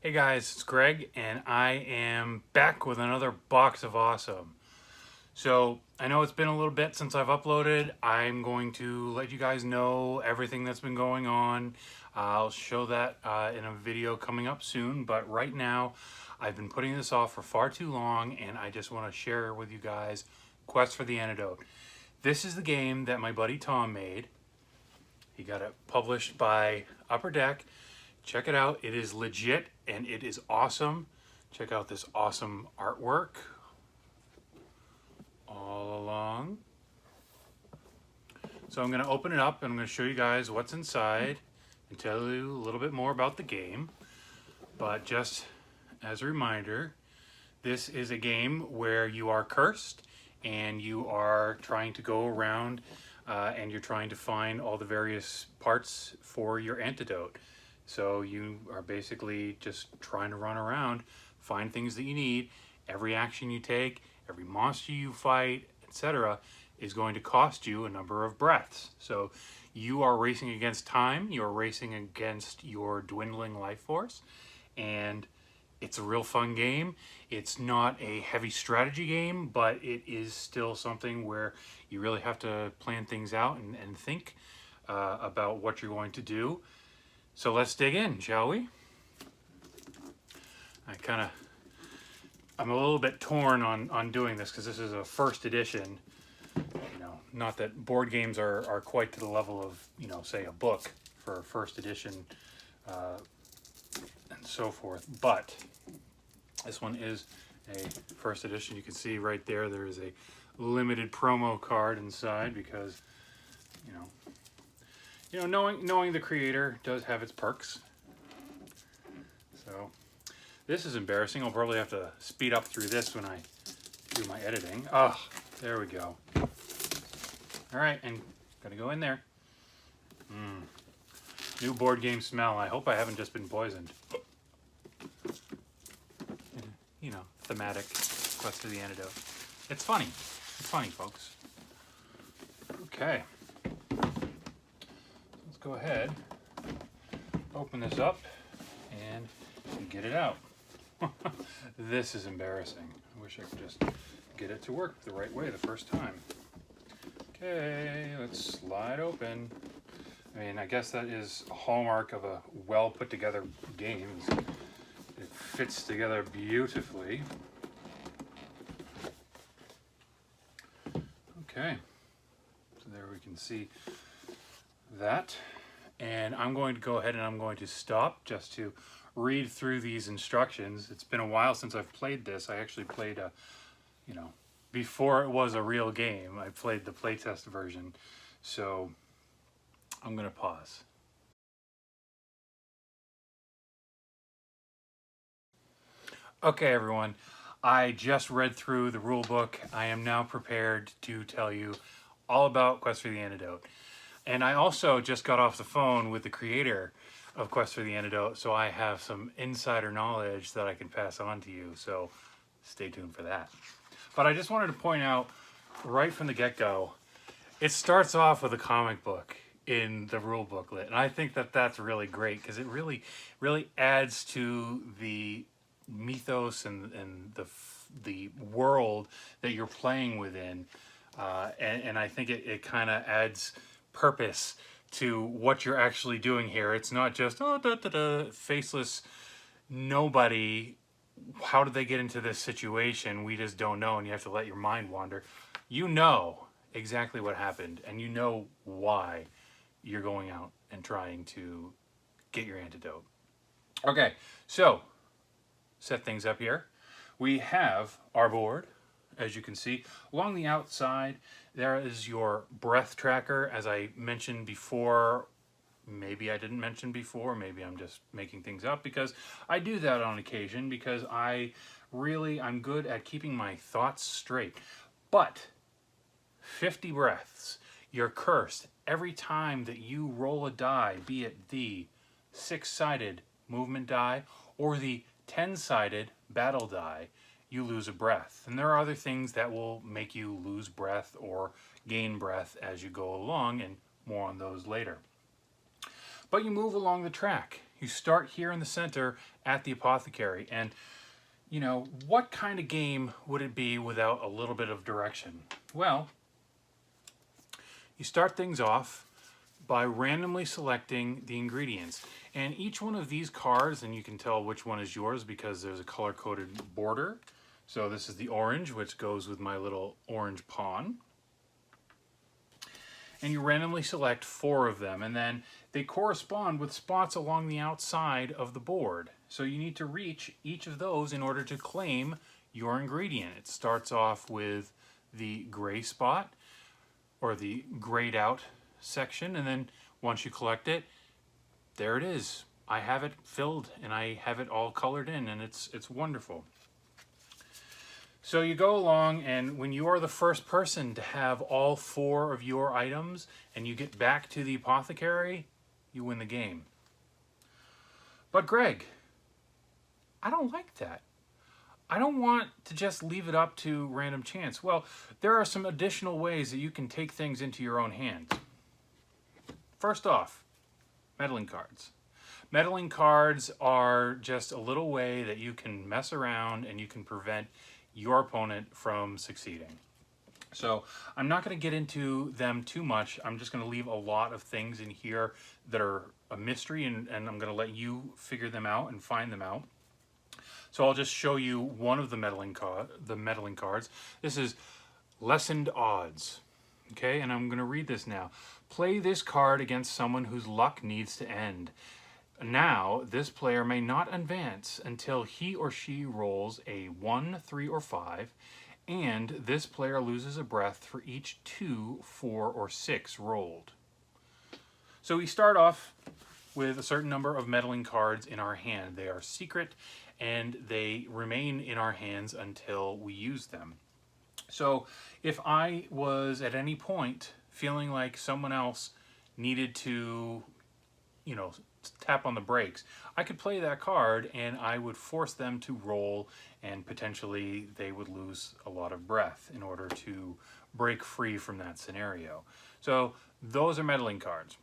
Hey guys, it's Greg, and I am back with another box of awesome. So, I know it's been a little bit since I've uploaded. I'm going to let you guys know everything that's been going on. I'll show that in a video coming up soon, but right now, I've been putting this off for far too long, and I just want to share with you guys Quest for the Antidote. This is the game that my buddy Tom made. He got it published by Upper Deck. Check it out. It is legit and it is awesome. Check out this awesome artwork all along. So I'm going to open it up and I'm going to show you guys what's inside and tell you a little bit more about the game. But just as a reminder, this is a game where you are cursed and you are trying to go around and you're trying to find all the various parts for your antidote. So you are basically just trying to run around, find things that you need. Every action you take, every monster you fight, etc. is going to cost you a number of breaths. So you are racing against time, you're racing against your dwindling life force, and it's a real fun game. It's not a heavy strategy game, but it is still something where you really have to plan things out and think about what you're going to do. So let's dig in, shall we? I'm a little bit torn on doing this because this is a first edition. You know, not that board games are quite to the level of, you know, say a book for a first edition and so forth. But this one is a first edition. You can see right there, there is a limited promo card inside because, knowing the creator does have its perks. So this is embarrassing. I'll probably have to speed up through this when I do my editing. Ah, there we go. All right, and gotta go in there. New board game smell. I hope I haven't just been poisoned. You know, thematic Quest for the Antidote. It's funny. It's funny, folks. Okay. Let's go ahead, open this up, and get it out. This is embarrassing. I wish I could just get it to work the right way the first time. Okay, let's slide open. I mean, I guess that is a hallmark of a well put together game. It fits together beautifully. Okay, so there we can see that. And I'm going to go ahead and I'm going to stop just to read through these instructions. It's been a while since I've played this. I actually played before it was a real game, I played the playtest version. So I'm going to pause. Okay, everyone. I just read through the rule book. I am now prepared to tell you all about Quest for the Antidote. And I also just got off the phone with the creator of Quest for the Antidote, so I have some insider knowledge that I can pass on to you, so stay tuned for that. But I just wanted to point out right from the get-go, it starts off with a comic book in the rule booklet, and I think that that's really great because it really adds to the mythos and the world that you're playing within, and I think it kind of adds purpose to what you're actually doing here. It's not just faceless nobody. How did they get into this situation? We just don't know, and you have to let your mind wander. You know exactly what happened, and you know why you're going out and trying to get your antidote. Okay, so set things up here. We have our board, as you can see. Along the outside, there is your breath tracker. As I mentioned before, maybe I didn't mention before, maybe I'm just making things up, because I do that on occasion because I'm good at keeping my thoughts straight. But 50 breaths, you're cursed every time that you roll a die, be it the 6-sided movement die or the 10-sided battle die, you lose a breath. And there are other things that will make you lose breath or gain breath as you go along, and more on those later. But you move along the track. You start here in the center at the apothecary, and you know, what kind of game would it be without a little bit of direction? Well, you start things off by randomly selecting the ingredients. And each one of these cards, and you can tell which one is yours because there's a color-coded border. So this is the orange, which goes with my little orange pawn. And you randomly select 4 of them, and then they correspond with spots along the outside of the board. So you need to reach each of those in order to claim your ingredient. It starts off with the gray spot, or the grayed out section, and then once you collect it, there it is. I have it filled and I have it all colored in, and it's wonderful. So you go along, and when you are the first person to have all 4 of your items and you get back to the apothecary, you win the game. But Greg, I don't like that. I don't want to just leave it up to random chance. Well, there are some additional ways that you can take things into your own hands. First off, meddling cards. Meddling cards are just a little way that you can mess around and you can prevent your opponent from succeeding. So I'm not going to get into them too much. I'm just going to leave a lot of things in here that are a mystery, and I'm going to let you figure them out and find them out. So I'll just show you one of the meddling cards. This is Lessened Odds. Okay, and I'm going to read this now. Play this card against someone whose luck needs to end. Now, this player may not advance until he or she rolls a 1, 3, or 5, and this player loses a breath for each 2, 4, or 6 rolled. So we start off with a certain number of meddling cards in our hand. They are secret, and they remain in our hands until we use them. So if I was at any point feeling like someone else needed to, you know, tap on the brakes, I could play that card and I would force them to roll, and potentially they would lose a lot of breath in order to break free from that scenario. So those are meddling cards.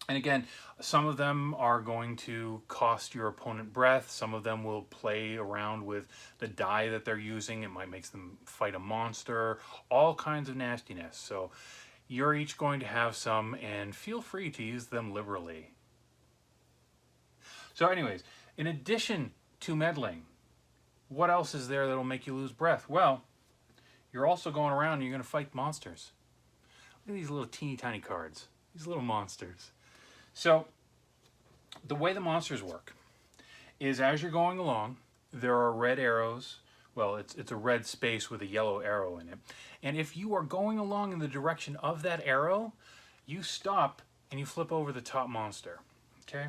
And again, some of them are going to cost your opponent breath. Some of them will play around with the die that they're using. It might make them fight a monster, all kinds of nastiness. So you're each going to have some, and feel free to use them liberally. So anyways, in addition to meddling, what else is there that'll make you lose breath? Well, you're also going around and you're going to fight monsters. Look at these little teeny tiny cards, these little monsters. So the way the monsters work is, as you're going along, there are red arrows. Well, it's a red space with a yellow arrow in it. And if you are going along in the direction of that arrow, you stop and you flip over the top monster. Okay?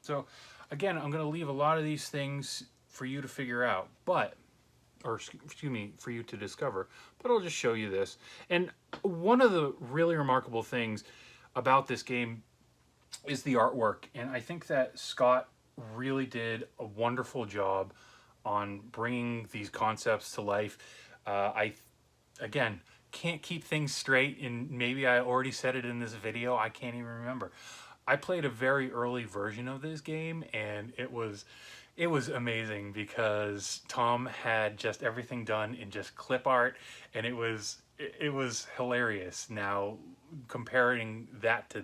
So again, I'm going to leave a lot of these things for you to figure out, or excuse me, for you to discover, but I'll just show you this. And one of the really remarkable things about this game is the artwork, and I think that Scott really did a wonderful job on bringing these concepts to life. I, again, can't keep things straight, and maybe I already said it in this video, I can't even remember. I played a very early version of this game, and it was amazing because Tom had just everything done in just clip art, and it was hilarious. Now, comparing that to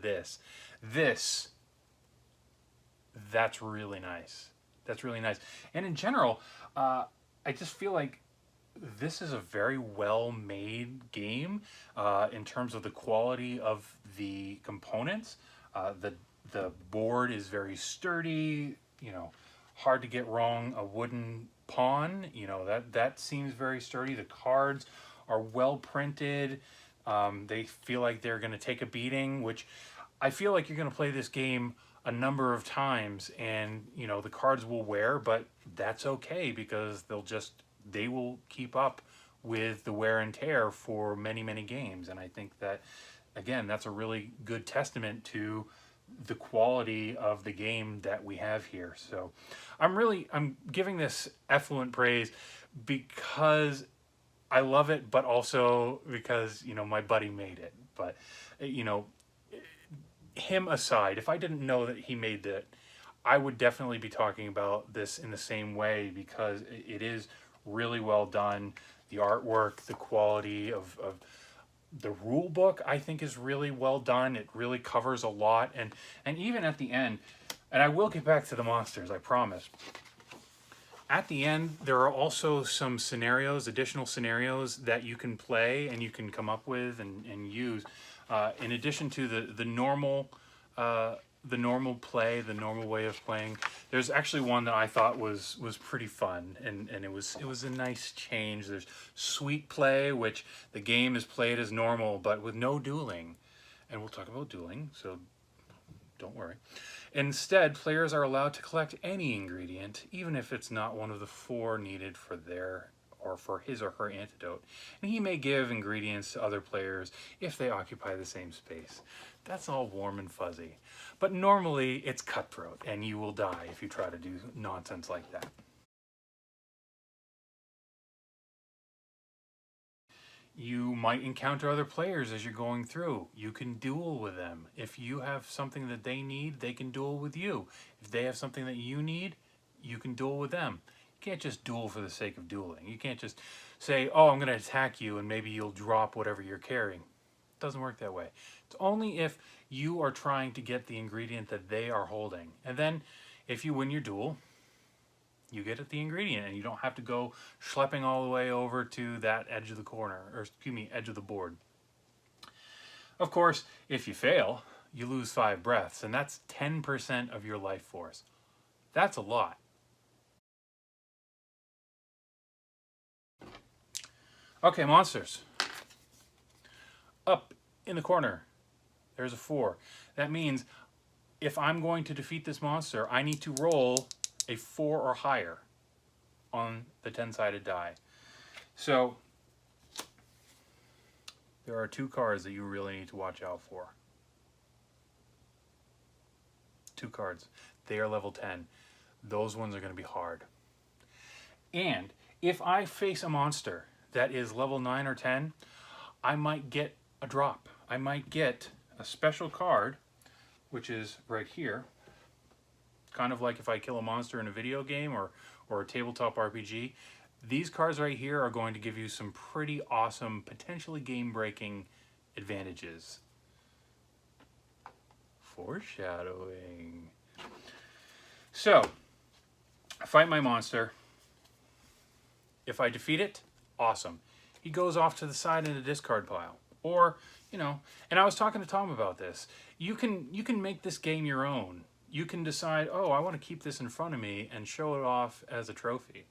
that's really nice. That's really nice. And in general, I just feel like this is a very well-made game in terms of the quality of the components. The board is very sturdy, you know, hard to get wrong. A wooden pawn, you know, that seems very sturdy. The cards are well printed. They feel like they're going to take a beating, which I feel like you're going to play this game a number of times, and you know, the cards will wear, but that's okay because they will keep up with the wear and tear for many, many games. And I think that, again, that's a really good testament to the quality of the game that we have here. So I'm giving this effluent praise because I love it, but also because, you know, my buddy made it. But, you know, him aside, if I didn't know that he made that, I would definitely be talking about this in the same way because it is really well done. The artwork, the quality of the rule book, I think, is really well done. It really covers a lot, and even at the end, and I will get back to the monsters, I promise. At the end, there are also some scenarios, additional scenarios that you can play and you can come up with and use, in addition to the normal play, the normal way of playing. There's actually one that I thought was pretty fun, and it was a nice change. There's sweet play, which the game is played as normal, but with no dueling. And we'll talk about dueling, so don't worry. Instead, players are allowed to collect any ingredient, even if it's not one of the 4 needed for their or for his or her antidote. And he may give ingredients to other players if they occupy the same space. That's all warm and fuzzy. But normally it's cutthroat, and you will die if you try to do nonsense like that. You might encounter other players as you're going through. You can duel with them. If you have something that they need, they can duel with you. If they have something that you need, you can duel with them. You can't just duel for the sake of dueling. You can't just say, oh, I'm going to attack you and maybe you'll drop whatever you're carrying. It doesn't work that way. It's only if you are trying to get the ingredient that they are holding. And then if you win your duel, you get at the ingredient and you don't have to go schlepping all the way over to that edge of the corner, or excuse me, edge of the board. Of course, if you fail, you lose 5 breaths, and that's 10% of your life force. That's a lot. Okay, monsters. Up in the corner, there's a 4. That means if I'm going to defeat this monster, I need to roll a 4 or higher on the 10-sided die. So there are 2 cards that you really need to watch out for. 2 cards. They are level 10. Those ones are going to be hard. And if I face a monster that is level 9 or 10, I might get a drop. I might get a special card, which is right here. Kind of like if I kill a monster in a video game or a tabletop RPG. These cards right here are going to give you some pretty awesome, potentially game-breaking advantages. Foreshadowing. So, I fight my monster. If I defeat it, awesome. He goes off to the side in a discard pile. Or, you know, and I was talking to Tom about this. You can make this game your own. You can decide, oh, I want to keep this in front of me and show it off as a trophy.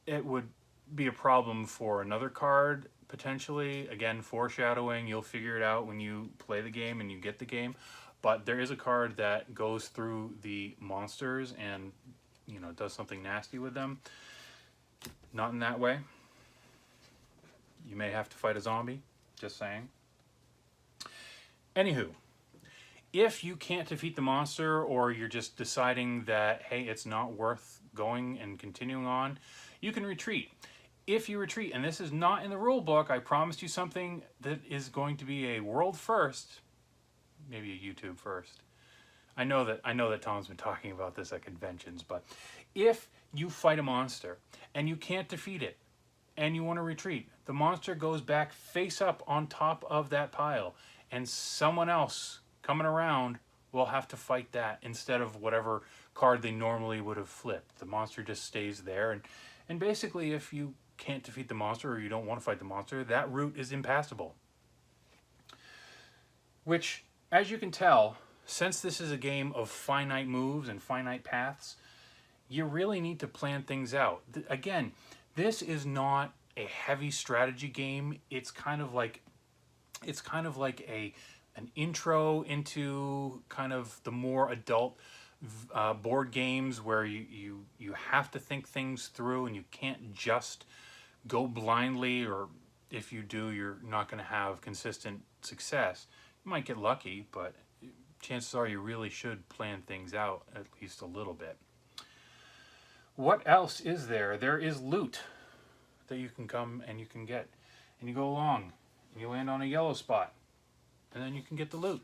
It would be a problem for another card, potentially. Again, foreshadowing, you'll figure it out when you play the game and you get the game. But there is a card that goes through the monsters and, you know, does something nasty with them. Not in that way. You may have to fight a zombie, just saying. Anywho, if you can't defeat the monster, or you're just deciding that, hey, it's not worth going and continuing on, you can retreat. If you retreat, and this is not in the rule book, I promised you something that is going to be a world first, maybe a YouTube first. I know that Tom's been talking about this at conventions, but if you fight a monster and you can't defeat it and you want to retreat, the monster goes back face up on top of that pile, and someone else coming around will have to fight that instead of whatever card they normally would have flipped. The monster just stays there, and basically if you can't defeat the monster or you don't want to fight the monster, that route is impassable. Which, as you can tell, since this is a game of finite moves and finite paths, you really need to plan things out. Again, this is not a heavy strategy game. It's kind of like an intro into kind of the more adult board games where you have to think things through and you can't just go blindly, or if you do, you're not going to have consistent success. You might get lucky, but chances are you really should plan things out at least a little bit. What else is there? There is loot that you can come and you can get. And you go along and you land on a yellow spot. And then you can get the loot.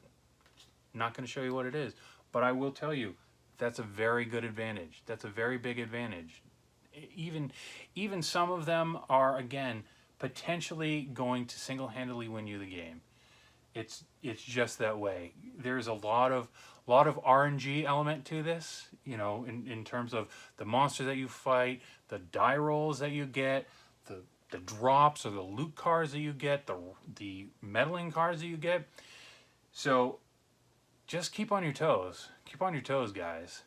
I'm not going to show you what it is, but I will tell you, That's a very good advantage. That's a very big advantage. Even even some of them are, again, potentially going to single-handedly win you the game. It's just that way. There's a lot of RNG element to this, you know, in terms of the monster that you fight, the die rolls that you get, the drops or the loot cards that you get, the meddling cards that you get. So just keep on your toes. Keep on your toes, guys.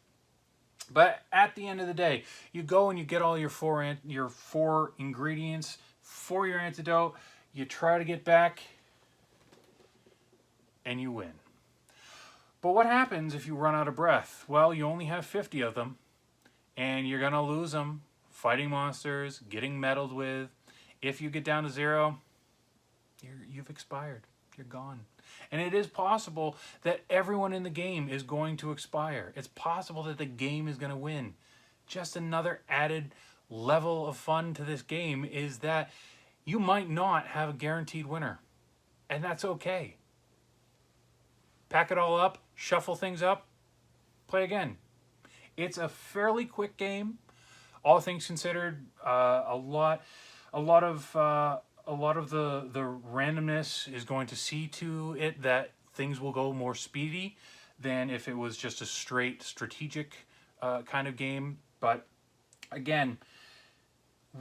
But at the end of the day, you go and you get all your four ingredients for your antidote. You try to get back, and you win. But what happens if you run out of breath? Well, you only have 50 of them, and you're gonna lose them fighting monsters, getting meddled with. If you get down to 0, you've expired. You're gone. And it is possible that everyone in the game is going to expire. It's possible that the game is going to win. Just another added level of fun to this game is that you might not have a guaranteed winner. And that's okay. Pack it all up, shuffle things up, play again. It's a fairly quick game. All things considered, a lot of the randomness is going to see to it that things will go more speedy than if it was just a straight strategic kind of game. But again,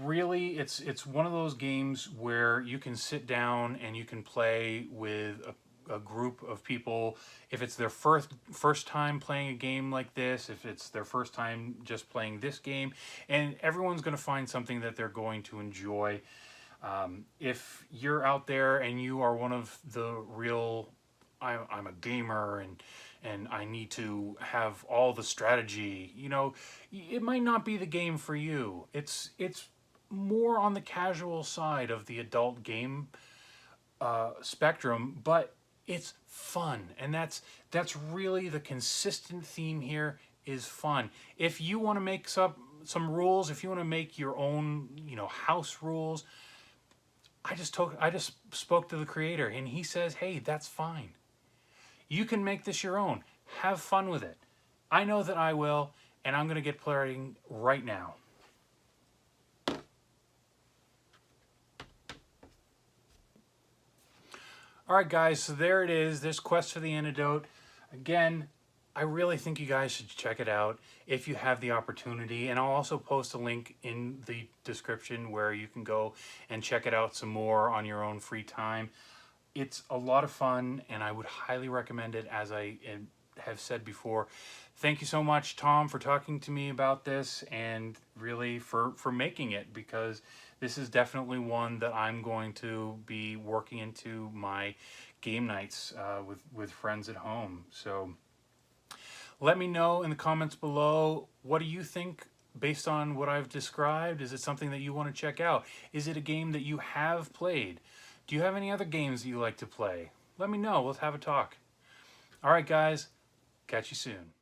really, it's one of those games where you can sit down and you can play with a group of people. If it's their first time playing a game like this, if it's their first time just playing this game, and everyone's going to find something that they're going to enjoy. If you're out there and you are one of the real, I'm a gamer and I need to have all the strategy, you know, it might not be the game for you. It's more on the casual side of the adult game spectrum, but it's fun, and that's really the consistent theme here is fun. If you want to make some rules, if you want to make your own, you know, house rules, I just spoke to the creator, and he says, hey, that's fine. You can make this your own. Have fun with it. I know that I will, and I'm going to get playing right now. Alright guys, so there it is. There's Quest for the Antidote. Again, I really think you guys should check it out if you have the opportunity. And I'll also post a link in the description where you can go and check it out some more on your own free time. It's a lot of fun, and I would highly recommend it, as I have said before. Thank you so much, Tom, for talking to me about this, and really for making it, because this is definitely one that I'm going to be working into my game nights with friends at home. So let me know in the comments below, what do you think based on what I've described? Is it something that you want to check out? Is it a game that you have played? Do you have any other games that you like to play? Let me know. Let's have a talk. All right, guys. Catch you soon.